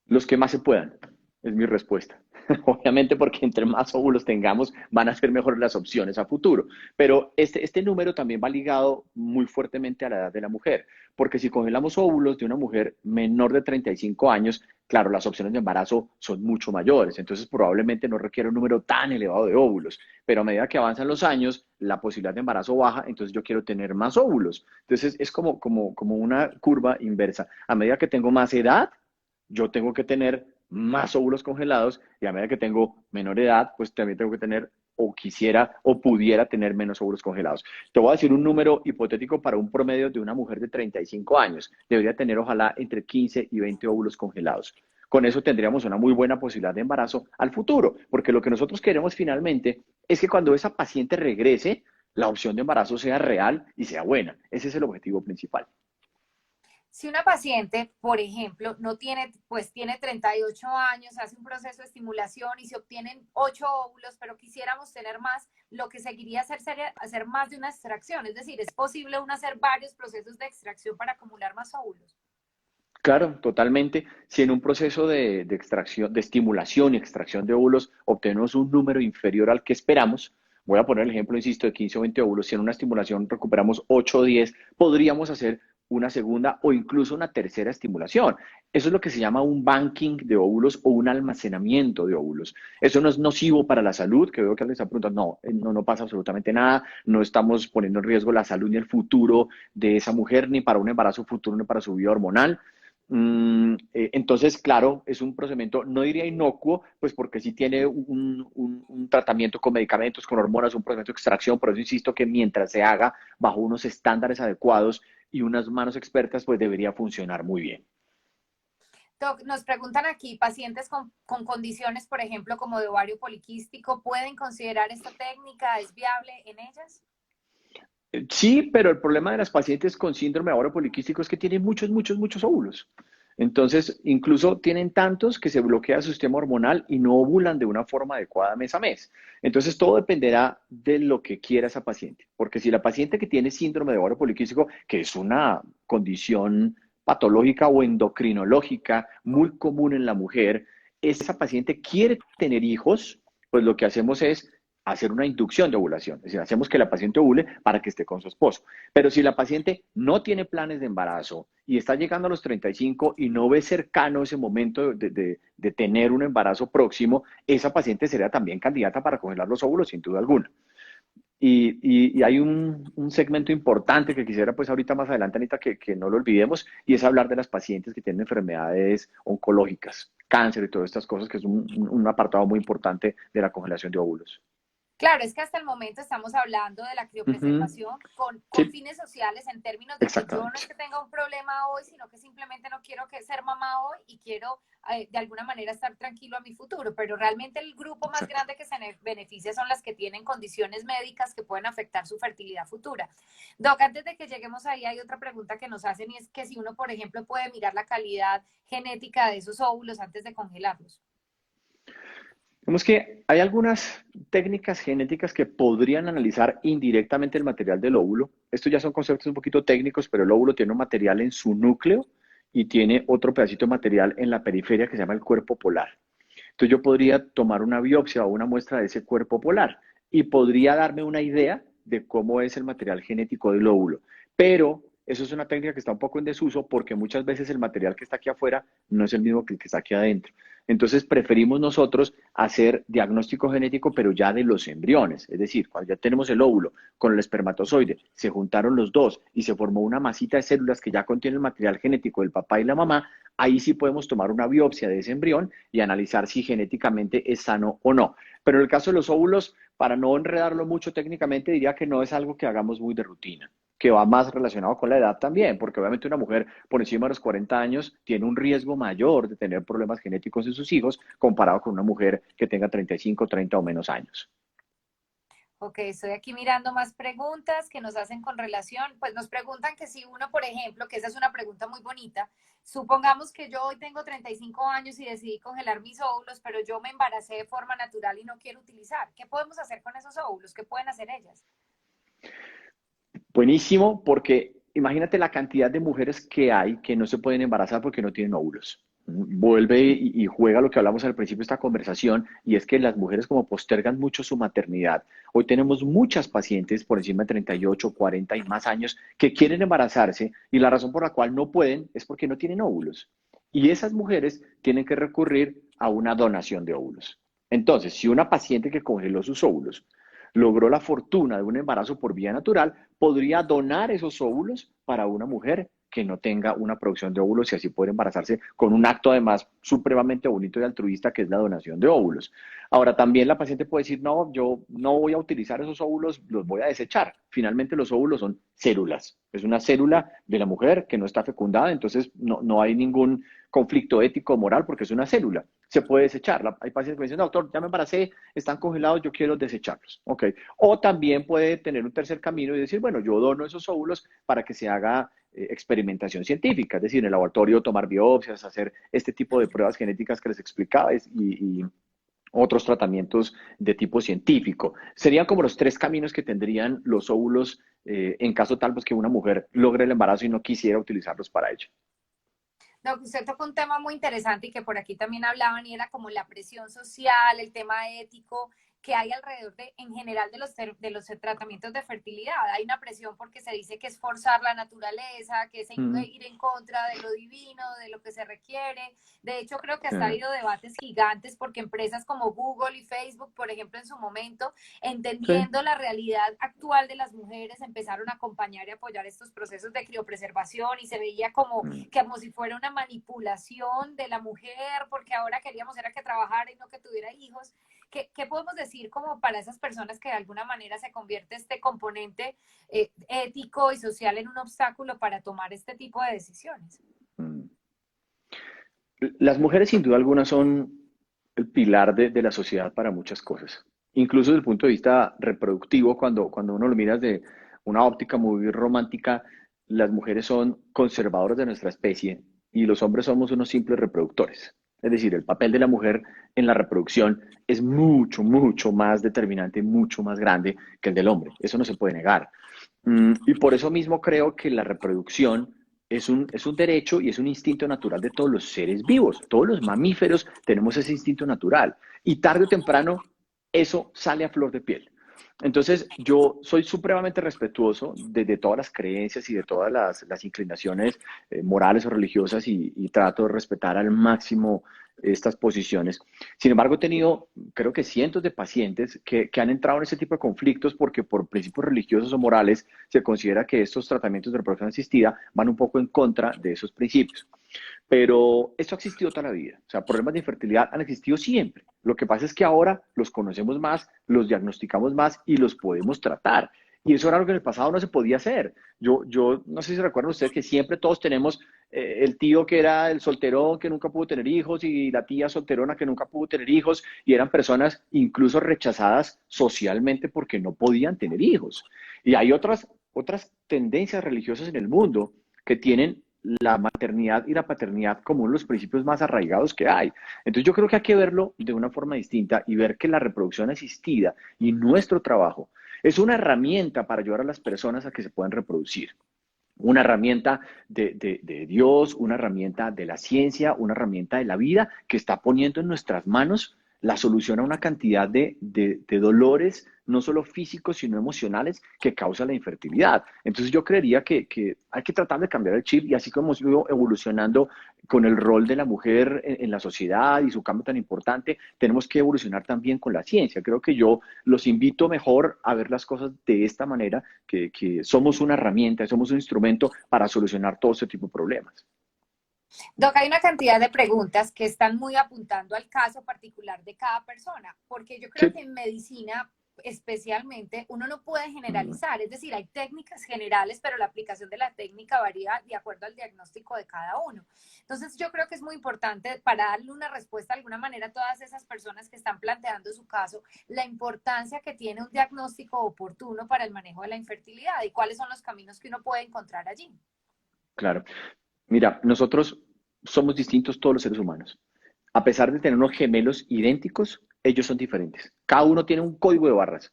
Los que más se puedan, es mi respuesta. Obviamente porque entre más óvulos tengamos, van a ser mejores las opciones a futuro. Pero este número también va ligado muy fuertemente a la edad de la mujer, porque si congelamos óvulos de una mujer menor de 35 años, claro, las opciones de embarazo son mucho mayores, entonces probablemente no requiere un número tan elevado de óvulos, pero a medida que avanzan los años, la posibilidad de embarazo baja, entonces yo quiero tener más óvulos. Entonces es como una curva inversa. A medida que tengo más edad, yo tengo que tener más óvulos congelados y a medida que tengo menor edad, pues también tengo que tener o quisiera o pudiera tener menos óvulos congelados. Te voy a decir un número hipotético para un promedio de una mujer de 35 años. Debería tener ojalá entre 15 y 20 óvulos congelados. Con eso tendríamos una muy buena posibilidad de embarazo al futuro, porque lo que nosotros queremos finalmente es que cuando esa paciente regrese, la opción de embarazo sea real y sea buena. Ese es el objetivo principal. Si una paciente, por ejemplo, no tiene, pues tiene 38 años, hace un proceso de estimulación y se obtienen 8 óvulos, pero quisiéramos tener más, lo que seguiría sería hacer más de una extracción. Es decir, es posible uno hacer varios procesos de extracción para acumular más óvulos. Claro, totalmente. Si en un proceso de extracción, de estimulación y extracción de óvulos obtenemos un número inferior al que esperamos, voy a poner el ejemplo, insisto, de 15 o 20 óvulos, si en una estimulación recuperamos 8 o 10, podríamos hacer una segunda o incluso una tercera estimulación. Eso es lo que se llama un banking de óvulos o un almacenamiento de óvulos. Eso no es nocivo para la salud, que veo que alguien está preguntando, no, no pasa absolutamente nada, no estamos poniendo en riesgo la salud ni el futuro de esa mujer, ni para un embarazo futuro, ni para su vida hormonal. Entonces, claro, es un procedimiento, no diría inocuo, pues porque sí tiene un tratamiento con medicamentos, con hormonas, un procedimiento de extracción, por eso insisto que mientras se haga bajo unos estándares adecuados y unas manos expertas, pues debería funcionar muy bien. Doc, nos preguntan aquí, pacientes con condiciones, por ejemplo, como de ovario poliquístico, ¿pueden considerar esta técnica? ¿Es viable en ellas? Sí, pero el problema de las pacientes con síndrome de ovario poliquístico es que tienen muchos óvulos. Entonces, incluso tienen tantos que se bloquea su sistema hormonal y no ovulan de una forma adecuada mes a mes. Entonces, todo dependerá de lo que quiera esa paciente. Porque si la paciente que tiene síndrome de ovario poliquístico, que es una condición patológica o endocrinológica muy común en la mujer, esa paciente quiere tener hijos, pues lo que hacemos es hacer una inducción de ovulación, es decir, hacemos que la paciente ovule para que esté con su esposo. Pero si la paciente no tiene planes de embarazo y está llegando a los 35 y no ve cercano ese momento de tener un embarazo próximo, esa paciente sería también candidata para congelar los óvulos, sin duda alguna. Y hay un segmento importante que quisiera, pues ahorita más adelante, Anita, que no lo olvidemos, y es hablar de las pacientes que tienen enfermedades oncológicas, cáncer y todas estas cosas, que es un apartado muy importante de la congelación de óvulos. Claro, es que hasta el momento estamos hablando de la Ujú. criopreservación con Sí, fines sociales en términos de que yo no es exactamente. que tenga un problema hoy, sino que simplemente no quiero que ser mamá hoy y quiero de alguna manera estar tranquilo a mi futuro, pero realmente el grupo más Exacto. grande que se beneficia son las que tienen condiciones médicas que pueden afectar su fertilidad futura. Doc, antes de que lleguemos ahí hay otra pregunta que nos hacen y es que si uno, por ejemplo, puede mirar la calidad genética de esos óvulos antes de congelarlos. Vemos que hay algunas técnicas genéticas que podrían analizar indirectamente el material del óvulo. Estos ya son conceptos un poquito técnicos, pero el óvulo tiene un material en su núcleo y tiene otro pedacito de material en la periferia que se llama el cuerpo polar. Entonces yo podría tomar una biopsia o una muestra de ese cuerpo polar y podría darme una idea de cómo es el material genético del óvulo. Pero eso es una técnica que está un poco en desuso porque muchas veces el material que está aquí afuera no es el mismo que el que está aquí adentro. Entonces preferimos nosotros hacer diagnóstico genético, pero ya de los embriones. Es decir, cuando ya tenemos el óvulo con el espermatozoide, se juntaron los dos y se formó una masita de células que ya contiene el material genético del papá y la mamá, ahí sí podemos tomar una biopsia de ese embrión y analizar si genéticamente es sano o no. Pero en el caso de los óvulos, para no enredarlo mucho técnicamente, diría que no es algo que hagamos muy de rutina. que va más relacionado con la edad también, porque obviamente una mujer por encima de los 40 años tiene un riesgo mayor de tener problemas genéticos en sus hijos comparado con una mujer que tenga 35, 30 o menos años. Ok, estoy aquí mirando más preguntas que nos hacen con relación, pues nos preguntan que si uno, por ejemplo, que esa es una pregunta muy bonita, supongamos que yo hoy tengo 35 años y decidí congelar mis óvulos, pero yo me embaracé de forma natural y no quiero utilizar. ¿Qué podemos hacer con esos óvulos? ¿Qué pueden hacer ellas? Buenísimo, porque imagínate la cantidad de mujeres que hay que no se pueden embarazar porque no tienen óvulos. Vuelve y juega lo que hablamos al principio de esta conversación, y es que las mujeres como postergan mucho su maternidad. Hoy tenemos muchas pacientes por encima de 38, 40 y más años que quieren embarazarse y la razón por la cual no pueden es porque no tienen óvulos. Y esas mujeres tienen que recurrir a una donación de óvulos. Entonces, si una paciente que congeló sus óvulos logró la fortuna de un embarazo por vía natural, podría donar esos óvulos para una mujer que no tenga una producción de óvulos y así poder embarazarse con un acto además supremamente bonito y altruista que es la donación de óvulos. Ahora también la paciente puede decir, no, yo no voy a utilizar esos óvulos, los voy a desechar. Finalmente los óvulos son células, es una célula de la mujer que no está fecundada, entonces no hay ningún conflicto ético o moral porque es una célula, se puede desechar. Hay pacientes que me dicen, doctor, ya me embaracé, están congelados, yo quiero desecharlos. Ok. O también puede tener un tercer camino y decir, bueno, yo dono esos óvulos para que se haga experimentación científica, es decir, en el laboratorio tomar biopsias, hacer este tipo de pruebas genéticas que les explicaba y otros tratamientos de tipo científico. Serían como los tres caminos que tendrían los óvulos en caso tal pues que una mujer logre el embarazo y no quisiera utilizarlos para ello. No, usted tocó un tema muy interesante y que por aquí también hablaban y era como la presión social, el tema ético que hay alrededor de, en general, de los tratamientos de fertilidad. Hay una presión porque se dice que es forzar la naturaleza, que es Mm, ir en contra de lo divino, de lo que se requiere. De hecho, creo que hasta ha sí, habido debates gigantes porque empresas como Google y Facebook, por ejemplo, en su momento, sí. entendiendo la realidad actual de las mujeres, empezaron a acompañar y apoyar estos procesos de criopreservación y se veía Mm. como si fuera una manipulación de la mujer, porque ahora queríamos era que trabajara y no que tuviera hijos. ¿Qué podemos decir como para esas personas que de alguna manera se convierte este componente ético y social en un obstáculo para tomar este tipo de decisiones? Mm. Las mujeres sin duda alguna son el pilar de la sociedad para muchas cosas. Incluso desde el punto de vista reproductivo, cuando uno lo mira de una óptica muy romántica, las mujeres son conservadoras de nuestra especie y los hombres somos unos simples reproductores. Es decir, el papel de la mujer en la reproducción es mucho, mucho más determinante, mucho más grande que el del hombre. Eso no se puede negar. Y por eso mismo creo que la reproducción es un derecho y es un instinto natural de todos los seres vivos. Todos los mamíferos tenemos ese instinto natural y tarde o temprano eso sale a flor de piel. Entonces, yo soy supremamente respetuoso de todas las creencias y de todas las inclinaciones morales o religiosas y trato de respetar al máximo estas posiciones. Sin embargo, he tenido, creo que cientos de pacientes que han entrado en ese tipo de conflictos porque por principios religiosos o morales se considera que estos tratamientos de reproducción asistida van un poco en contra de esos principios. Pero esto ha existido toda la vida. O sea, problemas de infertilidad han existido siempre. Lo que pasa es que ahora los conocemos más, los diagnosticamos más y los podemos tratar. Y eso era algo que en el pasado no se podía hacer. Yo no sé si recuerdan ustedes que siempre todos tenemos el tío que era el solterón que nunca pudo tener hijos y la tía solterona que nunca pudo tener hijos y eran personas incluso rechazadas socialmente porque no podían tener hijos. Y hay otras tendencias religiosas en el mundo que tienen la maternidad y la paternidad como uno de los principios más arraigados que hay. Entonces yo creo que hay que verlo de una forma distinta y ver que la reproducción asistida y nuestro trabajo es una herramienta para ayudar a las personas a que se puedan reproducir. Una herramienta de Dios, una herramienta de la ciencia, una herramienta de la vida que está poniendo en nuestras manos la solución a una cantidad de dolores, no solo físicos, sino emocionales, que causa la infertilidad. Entonces yo creería que hay que tratar de cambiar el chip y así como hemos ido evolucionando con el rol de la mujer en la sociedad y su cambio tan importante, tenemos que evolucionar también con la ciencia. Creo que yo los invito mejor a ver las cosas de esta manera, que somos una herramienta, somos un instrumento para solucionar todo este tipo de problemas. Doc, hay una cantidad de preguntas que están muy apuntando al caso particular de cada persona, porque yo creo Sí. que en medicina especialmente, uno no puede generalizar, es decir, hay técnicas generales, pero la aplicación de la técnica varía de acuerdo al diagnóstico de cada uno. Entonces, yo creo que es muy importante para darle una respuesta de alguna manera a todas esas personas que están planteando su caso, la importancia que tiene un diagnóstico oportuno para el manejo de la infertilidad y cuáles son los caminos que uno puede encontrar allí. Claro. Mira, nosotros somos distintos todos los seres humanos. A pesar de tener unos gemelos idénticos, ellos son diferentes. Cada uno tiene un código de barras,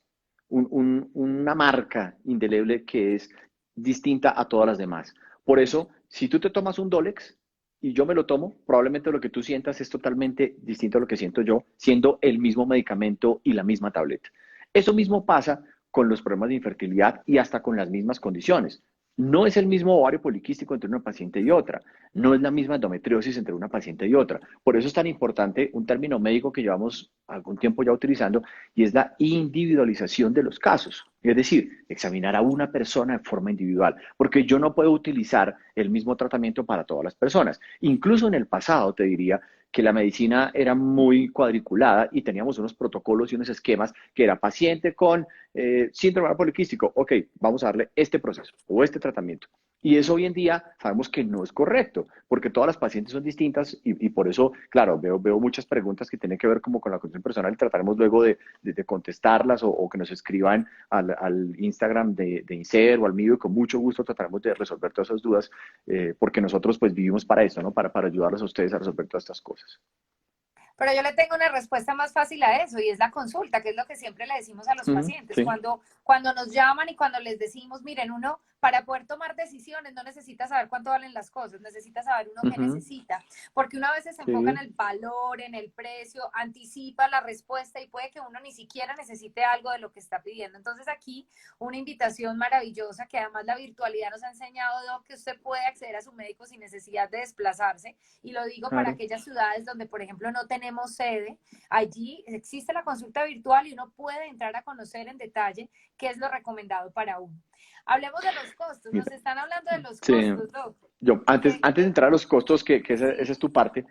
una marca indeleble que es distinta a todas las demás. Por eso, si tú te tomas un Dolex y yo me lo tomo, probablemente lo que tú sientas es totalmente distinto a lo que siento yo, siendo el mismo medicamento y la misma tableta. Eso mismo pasa con los problemas de infertilidad y hasta con las mismas condiciones. No es el mismo ovario poliquístico entre una paciente y otra, no es la misma endometriosis entre una paciente y otra. Por eso es tan importante un término médico que llevamos algún tiempo ya utilizando y es la individualización de los casos. Es decir, examinar a una persona de forma individual, porque yo no puedo utilizar el mismo tratamiento para todas las personas. Incluso en el pasado te diría que la medicina era muy cuadriculada y teníamos unos protocolos y unos esquemas que era paciente con síndrome poliquístico, ok, vamos a darle este proceso o este tratamiento. Y eso hoy en día sabemos que no es correcto, porque todas las pacientes son distintas y por eso, claro, veo muchas preguntas que tienen que ver como con la condición personal y trataremos luego de contestarlas o que nos escriban al Instagram de INSER o al mío y con mucho gusto trataremos de resolver todas esas dudas, porque nosotros pues vivimos para eso, ¿no? Para ayudarlos a ustedes a resolver todas estas cosas. Pero yo le tengo una respuesta más fácil a eso y es la consulta, que es lo que siempre le decimos a los pacientes. Sí, Cuando nos llaman y cuando les decimos, miren, uno para poder tomar decisiones no necesita saber cuánto valen las cosas, necesita saber uno qué necesita, porque una vez se enfoca en sí, el valor, en el precio, anticipa la respuesta y puede que uno ni siquiera necesite algo de lo que está pidiendo. Entonces aquí una invitación maravillosa que además la virtualidad nos ha enseñado, Doc, que usted puede acceder a su médico sin necesidad de desplazarse y lo digo para claro. aquellas ciudades donde, por ejemplo, no tenemos sede. Allí existe la consulta virtual y uno puede entrar a conocer en detalle qué es lo recomendado para uno. Hablemos de los costos. Nos Mira, están hablando de los sí, costos, Doc. yo antes de entrar a los costos, que esa es Sí. tu parte,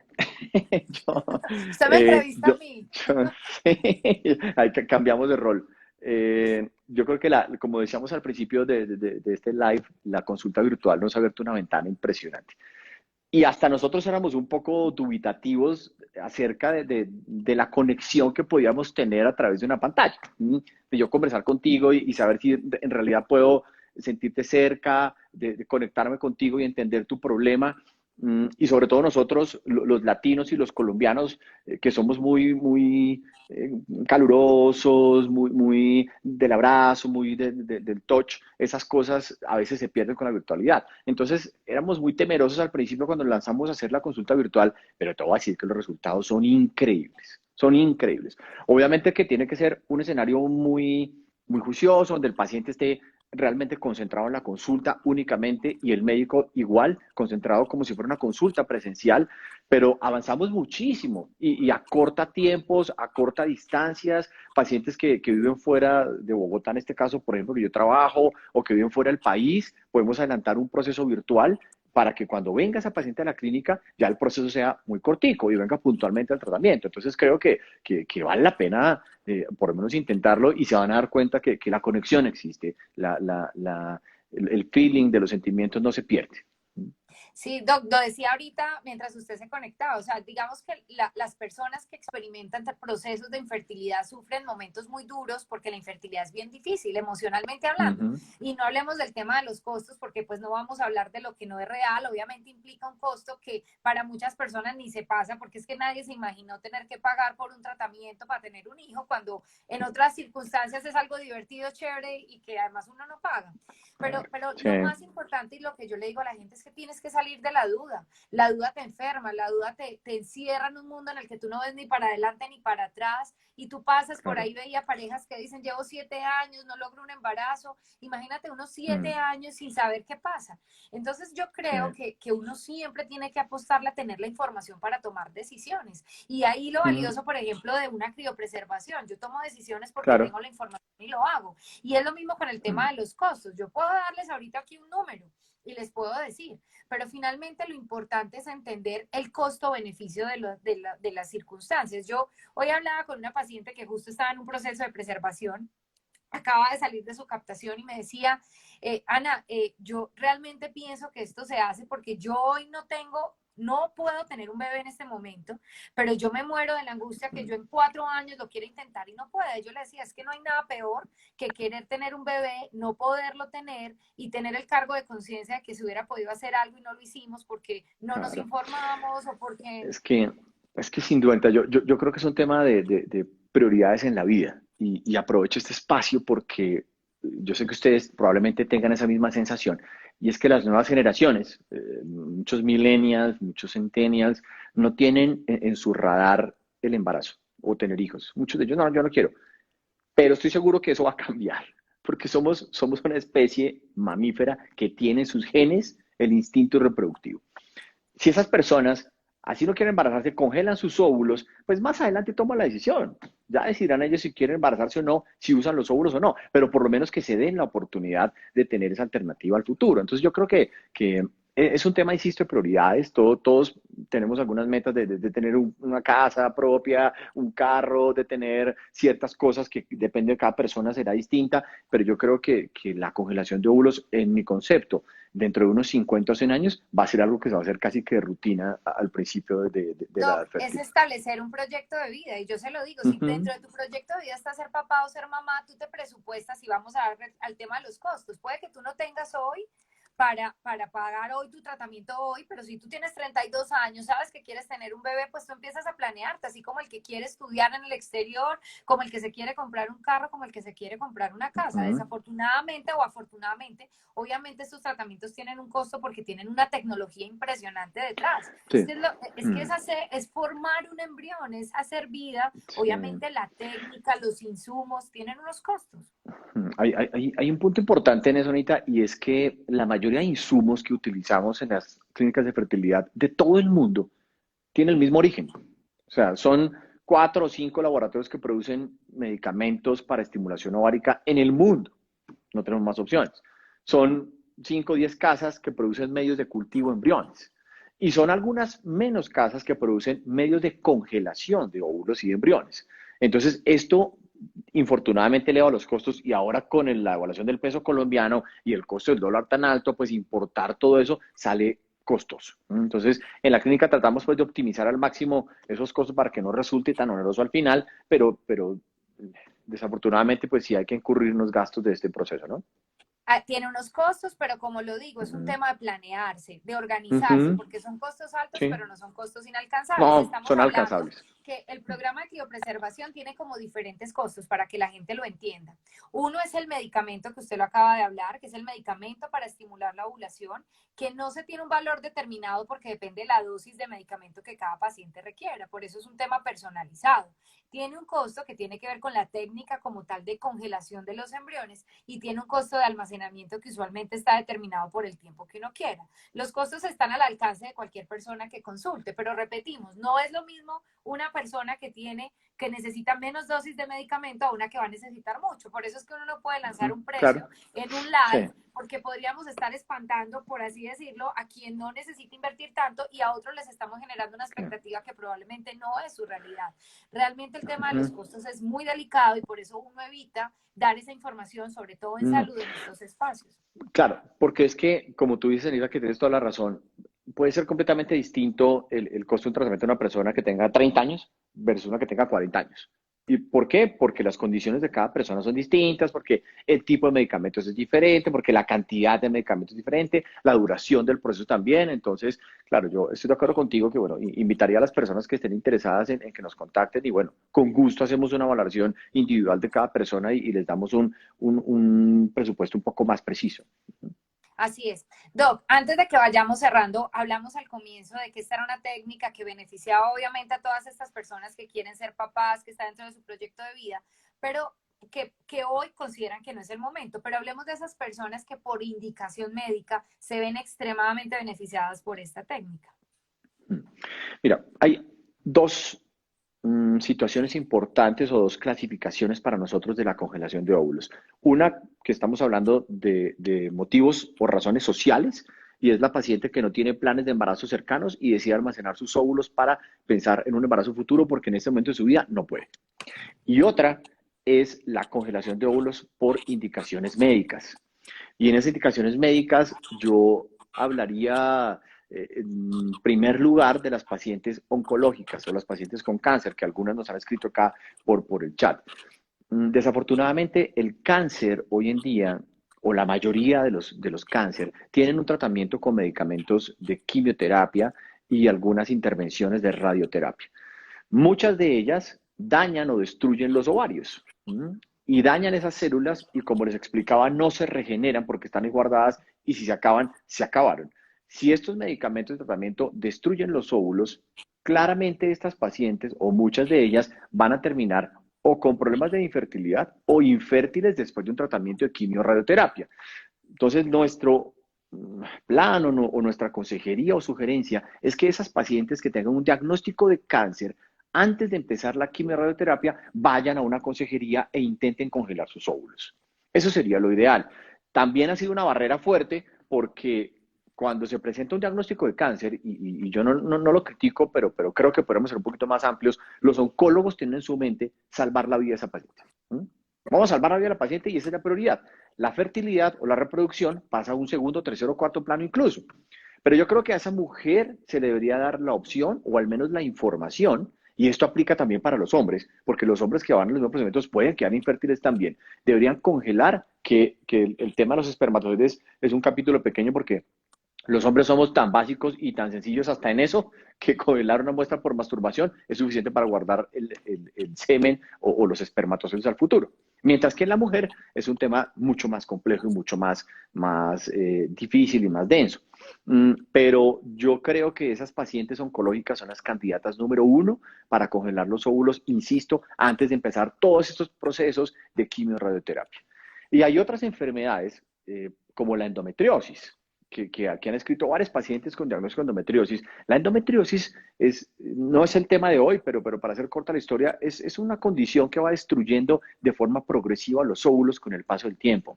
yo, Usted me entrevista a yo, mí. sí, hay que cambiamos de rol. Yo creo que como decíamos al principio de este live, la consulta virtual nos ha abierto una ventana impresionante. Y hasta nosotros éramos un poco dubitativos acerca de la conexión que podíamos tener a través de una pantalla. De yo conversar contigo y saber si en realidad puedo sentirte cerca, de conectarme contigo y entender tu problema. Y sobre todo nosotros, los latinos y los colombianos, que somos muy eh, calurosos, muy del abrazo, muy del touch, esas cosas a veces se pierden con la virtualidad. Entonces, éramos muy temerosos al principio cuando lanzamos a hacer la consulta virtual, pero te voy a decir que los resultados son increíbles, son increíbles. Obviamente que tiene que ser un escenario muy juicioso, donde el paciente esté realmente concentrado en la consulta únicamente y el médico igual, concentrado como si fuera una consulta presencial, pero avanzamos muchísimo y acorta tiempos, acorta distancias, pacientes que viven fuera de Bogotá, en este caso, por ejemplo, que yo trabajo, o que viven fuera del país, podemos adelantar un proceso virtual para que cuando venga esa paciente a la clínica ya el proceso sea muy cortico y venga puntualmente al tratamiento. Entonces creo que vale la pena por lo menos intentarlo y se van a dar cuenta que la conexión existe, el feeling de los sentimientos no se pierde. Sí, Doc, lo decía ahorita mientras usted se conectaba, o sea, digamos que las personas que experimentan procesos de infertilidad sufren momentos muy duros porque la infertilidad es bien difícil, emocionalmente Uh hablando. -huh. Y no hablemos del tema de los costos porque pues no vamos a hablar de lo que no es real, obviamente implica un costo que para muchas personas ni se pasa porque es que nadie se imaginó tener que pagar por un tratamiento para tener un hijo cuando en otras circunstancias es algo divertido, chévere y que además uno no paga. Pero Sí, lo más importante y lo que yo le digo a la gente es que tienes que salir de la duda. La duda te enferma, la duda te encierra en un mundo en el que tú no ves ni para adelante ni para atrás y tú pasas por claro. ahí, veía parejas que dicen, llevo 7 años, no logro un embarazo. Imagínate unos siete Mm, años sin saber qué pasa. Entonces yo sí, creo que uno siempre tiene que apostarle a tener la información para tomar decisiones. Y ahí lo mm, valioso, por ejemplo, de una criopreservación. Yo tomo decisiones porque claro. tengo la información y lo hago. Y es lo mismo con el tema Mm, de los costos. Yo puedo darles ahorita aquí un número y les puedo decir, pero finalmente lo importante es entender el costo-beneficio de las circunstancias. Yo hoy hablaba con una paciente que justo estaba en un proceso de preservación acaba de salir de su captación y me decía, Ana, yo realmente pienso que esto se hace porque yo hoy no puedo tener un bebé en este momento, pero yo me muero de la angustia que yo en 4 años lo quiero intentar y no puede. Yo le decía, es que no hay nada peor que querer tener un bebé, no poderlo tener y tener el cargo de conciencia de que se hubiera podido hacer algo y no lo hicimos porque no nos Claro. informamos o porque... Es que, es que sin duda, yo creo que es un tema de prioridades en la vida y aprovecho este espacio porque yo sé que ustedes probablemente tengan esa misma sensación y es que las nuevas generaciones, muchos millennials, muchos centennials, no tienen en su radar el embarazo o tener hijos. Muchos de ellos, no, yo no quiero, pero estoy seguro que eso va a cambiar porque somos una especie mamífera que tiene en sus genes el instinto reproductivo. Si esas personas, así no quieren embarazarse, congelan sus óvulos, pues más adelante toman la decisión. Ya decidirán ellos si quieren embarazarse o no, si usan los óvulos o no, pero por lo menos que se den la oportunidad de tener esa alternativa al futuro. Entonces yo creo que es un tema, insisto, de prioridades. Todos tenemos algunas metas de tener una casa propia, un carro, de tener ciertas cosas que depende de cada persona, será distinta, pero yo creo que la congelación de óvulos, en mi concepto, dentro de unos 50 o 100 años, va a ser algo que se va a hacer casi que de rutina al principio de la Doc, edad es fértil. establecer un proyecto de vida y yo se lo digo, Uh si -huh. dentro de tu proyecto de vida está ser papá o ser mamá, tú te presupuestas y vamos a dar al tema de los costos. Puede que tú no tengas hoy para pagar hoy tu tratamiento hoy, pero si tú tienes 32 años, sabes que quieres tener un bebé, pues tú empiezas a planearte, así como el que quiere estudiar en el exterior, como el que se quiere comprar un carro, como el que se quiere comprar una Uh casa. -huh. Desafortunadamente o afortunadamente, obviamente estos tratamientos tienen un costo porque tienen una tecnología impresionante detrás. Sí. Es que es formar un embrión, es hacer vida. Sí. Obviamente la técnica, los insumos tienen unos costos. Hay un punto importante en eso, Anita, y es que la mayoría de insumos que utilizamos en las clínicas de fertilidad de todo el mundo tienen el mismo origen. O sea, son 4 o 5 laboratorios que producen medicamentos para estimulación ovárica en el mundo. No tenemos más opciones. Son 5 o 10 casas que producen medios de cultivo embriones. Y son algunas menos casas que producen medios de congelación de óvulos y de embriones. Entonces, esto infortunadamente eleva los costos y ahora con la evaluación del peso colombiano y el costo del dólar tan alto, pues importar todo eso sale costoso. Entonces, en la clínica tratamos pues de optimizar al máximo esos costos para que no resulte tan oneroso al final, pero desafortunadamente pues sí hay que incurrir en los gastos de este proceso, ¿no? Tiene unos costos, pero como lo digo, es un Uh tema de planearse, de organizarse, -huh. porque son costos altos, Sí. pero no son costos inalcanzables. No, Estamos son hablando alcanzables. que el programa de criopreservación tiene como diferentes costos para que la gente lo entienda. Uno es el medicamento que usted lo acaba de hablar, que es el medicamento para estimular la ovulación, que no se tiene un valor determinado porque depende de la dosis de medicamento que cada paciente requiera. Por eso es un tema personalizado. Tiene un costo que tiene que ver con la técnica como tal de congelación de los embriones y tiene un costo de almacenamiento que usualmente está determinado por el tiempo que uno quiera. Los costos están al alcance de cualquier persona que consulte, pero repetimos, no es lo mismo una persona que necesita menos dosis de medicamento a una que va a necesitar mucho. Por eso es que uno no puede lanzar un Claro, precio en un sí. live porque podríamos estar espantando, por así decirlo, a quien no necesita invertir tanto y a otros les estamos generando una Sí. expectativa que probablemente no es su realidad. Realmente el tema de los Mm, costos es muy delicado y por eso uno evita dar esa información, sobre todo en mm. salud, en estos espacios. Claro, porque es que, como tú dices, Anita, que tienes toda la razón, puede ser completamente distinto el costo de un tratamiento de una persona que tenga 30 años versus una que tenga 40 años. ¿Y por qué? Porque las condiciones de cada persona son distintas, porque el tipo de medicamentos es diferente, porque la cantidad de medicamentos es diferente, la duración del proceso también. Entonces, claro, yo estoy de acuerdo contigo que, bueno, invitaría a las personas que estén interesadas en que nos contacten y, bueno, con gusto hacemos una valoración individual de cada persona y les damos un presupuesto un poco más preciso. Así es. Doc, antes de que vayamos cerrando, hablamos al comienzo de que esta era una técnica que beneficiaba obviamente a todas estas personas que quieren ser papás, que están dentro de su proyecto de vida, pero que hoy consideran que no es el momento. Pero hablemos de esas personas que por indicación médica se ven extremadamente beneficiadas por esta técnica. Mira, hay dos situaciones importantes o dos clasificaciones para nosotros de la congelación de óvulos. Una que estamos hablando de motivos o razones sociales y es la paciente que no tiene planes de embarazo cercanos y decide almacenar sus óvulos para pensar en un embarazo futuro porque en este momento de su vida no puede. Y otra es la congelación de óvulos por indicaciones médicas. Y en esas indicaciones médicas yo hablaría en primer lugar de las pacientes oncológicas o las pacientes con cáncer, que algunas nos han escrito acá por el chat. Desafortunadamente, el cáncer hoy en día, o la mayoría de los cáncer, tienen un tratamiento con medicamentos de quimioterapia y algunas intervenciones de radioterapia. Muchas de ellas dañan o destruyen los ovarios. Y dañan esas células y, como les explicaba, no se regeneran porque están ahí guardadas y si se acaban, se acabaron. Si estos medicamentos de tratamiento destruyen los óvulos, claramente estas pacientes o muchas de ellas van a terminar o con problemas de infertilidad o infértiles después de un tratamiento de quimio-radioterapia. Entonces, nuestro plan o nuestra consejería o sugerencia es que esas pacientes que tengan un diagnóstico de cáncer antes de empezar la quimioradioterapia vayan a una consejería e intenten congelar sus óvulos. Eso sería lo ideal. También ha sido una barrera fuerte porque cuando se presenta un diagnóstico de cáncer, y yo no lo critico, pero creo que podemos ser un poquito más amplios, los oncólogos tienen en su mente salvar la vida de esa paciente. Vamos a salvar la vida de la paciente y esa es la prioridad. La fertilidad o la reproducción pasa a un segundo, tercero, cuarto plano incluso. Pero yo creo que a esa mujer se le debería dar la opción o al menos la información, y esto aplica también para los hombres, porque los hombres que van a los mismos procedimientos pueden quedar infértiles también. Deberían congelar que el tema de los espermatozoides es un capítulo pequeño porque los hombres somos tan básicos y tan sencillos hasta en eso que congelar una muestra por masturbación es suficiente para guardar el semen o los espermatozoides al futuro. Mientras que en la mujer es un tema mucho más complejo y mucho más difícil y más denso. Pero yo creo que esas pacientes oncológicas son las candidatas número uno para congelar los óvulos, insisto, antes de empezar todos estos procesos de quimio-radioterapia. Y hay otras enfermedades como la endometriosis, que han escrito varios pacientes con diagnóstico de endometriosis. La endometriosis no es el tema de hoy, pero para hacer corta la historia, es una condición que va destruyendo de forma progresiva los óvulos con el paso del tiempo.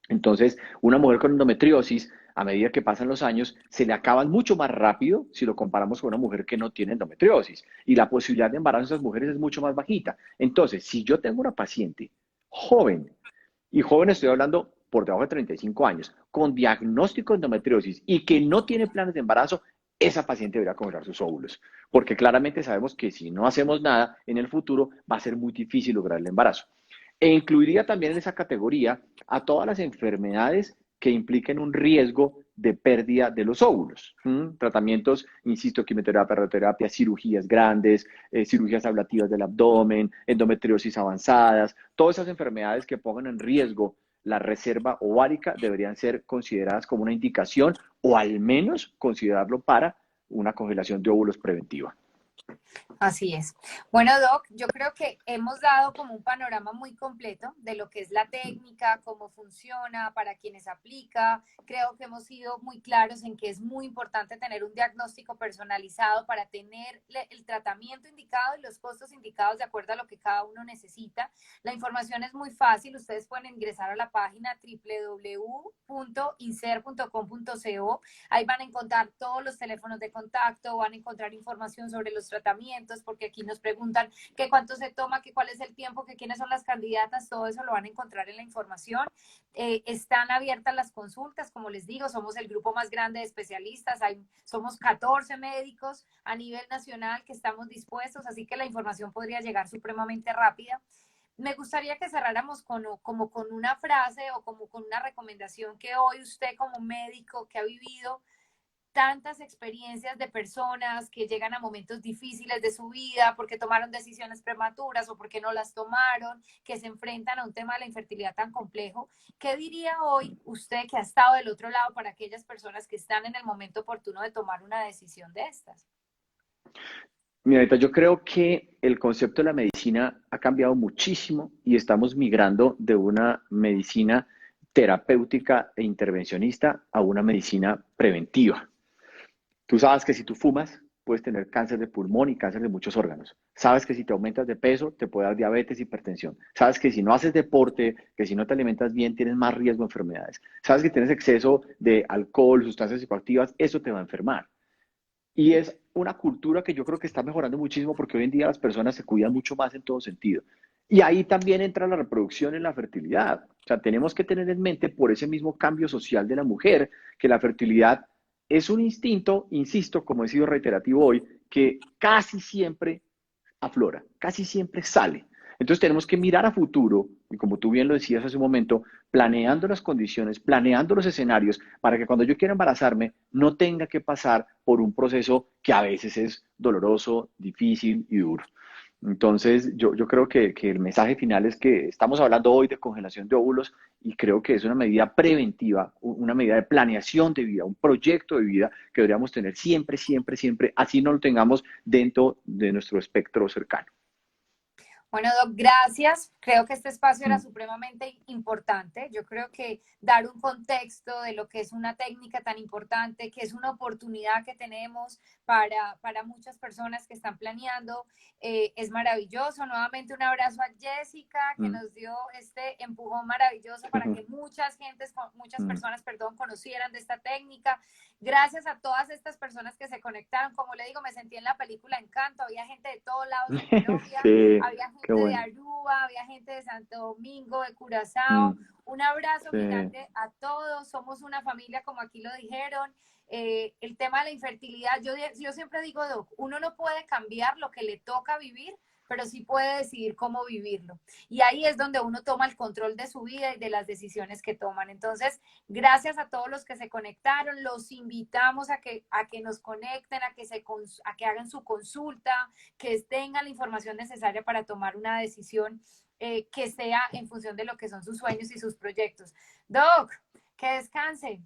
Entonces, una mujer con endometriosis, a medida que pasan los años, se le acaban mucho más rápido si lo comparamos con una mujer que no tiene endometriosis. Y la posibilidad de embarazo de esas mujeres es mucho más bajita. Entonces, si yo tengo una paciente joven, y joven estoy hablando por debajo de 35 años, con diagnóstico de endometriosis y que no tiene planes de embarazo, esa paciente deberá congelar sus óvulos, porque claramente sabemos que si no hacemos nada en el futuro va a ser muy difícil lograr el embarazo. E incluiría también en esa categoría a todas las enfermedades que impliquen un riesgo de pérdida de los óvulos. Tratamientos, insisto, quimioterapia, radioterapia, cirugías grandes, cirugías ablativas del abdomen, endometriosis avanzadas, todas esas enfermedades que pongan en riesgo la reserva ovárica deberían ser consideradas como una indicación o al menos considerarlo para una congelación de óvulos preventiva. Así es. Bueno, Doc, yo creo que hemos dado como un panorama muy completo de lo que es la técnica, cómo funciona, para quienes aplica. Creo que hemos sido muy claros en que es muy importante tener un diagnóstico personalizado para tener el tratamiento indicado y los costos indicados de acuerdo a lo que cada uno necesita. La información es muy fácil. Ustedes pueden ingresar a la página www.inser.com.co. Ahí van a encontrar todos los teléfonos de contacto, van a encontrar información sobre los tratamientos, porque aquí nos preguntan que cuánto se toma, que cuál es el tiempo, que quiénes son las candidatas, todo eso lo van a encontrar en la información. Están abiertas las consultas, como les digo, somos el grupo más grande de especialistas, somos 14 médicos a nivel nacional que estamos dispuestos, así que la información podría llegar supremamente rápida. Me gustaría que cerráramos como con una frase o como con una recomendación que hoy usted como médico que ha vivido tantas experiencias de personas que llegan a momentos difíciles de su vida porque tomaron decisiones prematuras o porque no las tomaron, que se enfrentan a un tema de la infertilidad tan complejo. ¿Qué diría hoy usted que ha estado del otro lado para aquellas personas que están en el momento oportuno de tomar una decisión de estas? Mira, ahorita yo creo que el concepto de la medicina ha cambiado muchísimo y estamos migrando de una medicina terapéutica e intervencionista a una medicina preventiva. Tú sabes que si tú fumas, puedes tener cáncer de pulmón y cáncer de muchos órganos. Sabes que si te aumentas de peso, te puede dar diabetes, hipertensión. Sabes que si no haces deporte, que si no te alimentas bien, tienes más riesgo de enfermedades. Sabes que tienes exceso de alcohol, sustancias psicoactivas, eso te va a enfermar. Y es una cultura que yo creo que está mejorando muchísimo porque hoy en día las personas se cuidan mucho más en todo sentido. Y ahí también entra la reproducción y la fertilidad. O sea, tenemos que tener en mente por ese mismo cambio social de la mujer, que la fertilidad es un instinto, insisto, como he sido reiterativo hoy, que casi siempre aflora, casi siempre sale. Entonces tenemos que mirar a futuro, y como tú bien lo decías hace un momento, planeando las condiciones, planeando los escenarios, para que cuando yo quiera embarazarme no tenga que pasar por un proceso que a veces es doloroso, difícil y duro. Entonces, yo creo que el mensaje final es que estamos hablando hoy de congelación de óvulos y creo que es una medida preventiva, una medida de planeación de vida, un proyecto de vida que deberíamos tener siempre, siempre, siempre, así no lo tengamos dentro de nuestro espectro cercano. Bueno, Doc, gracias. Creo que este espacio era Mm. supremamente importante. Yo creo que dar un contexto de lo que es una técnica tan importante, que es una oportunidad que tenemos para muchas personas que están planeando, es maravilloso. Nuevamente un abrazo a Jessica, que Mm. nos dio este empujón maravilloso para que muchas Mm. personas, perdón, conocieran de esta técnica. Gracias a todas estas personas que se conectaron. Como le digo, me sentí en la película Encanto. Había gente de todos lados de Colombia, Sí, había qué gente de bueno. Aruba, había gente de Santo Domingo, de Curazao. Mm. Un abrazo Sí. gigante a todos. Somos una familia, como aquí lo dijeron. El tema de la infertilidad, yo siempre digo, Doc, uno no puede cambiar lo que le toca vivir, pero sí puede decidir cómo vivirlo. Y ahí es donde uno toma el control de su vida y de las decisiones que toman. Entonces, gracias a todos los que se conectaron. Los invitamos a que nos conecten, a que hagan su consulta, que tengan la información necesaria para tomar una decisión que sea en función de lo que son sus sueños y sus proyectos. Doc, que descanse.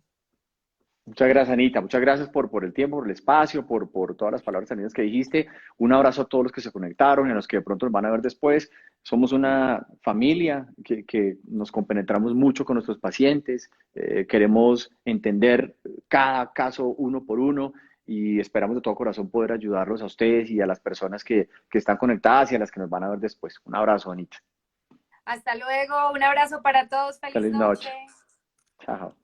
Muchas gracias, Anita. Muchas gracias por el tiempo, por el espacio, por todas las palabras también que dijiste. Un abrazo a todos los que se conectaron y a los que de pronto nos van a ver después. Somos una familia que nos compenetramos mucho con nuestros pacientes. Queremos entender cada caso uno por uno y esperamos de todo corazón poder ayudarlos a ustedes y a las personas que están conectadas y a las que nos van a ver después. Un abrazo, Anita. Hasta luego. Un abrazo para todos. Feliz Feliz noche. noche. Chao.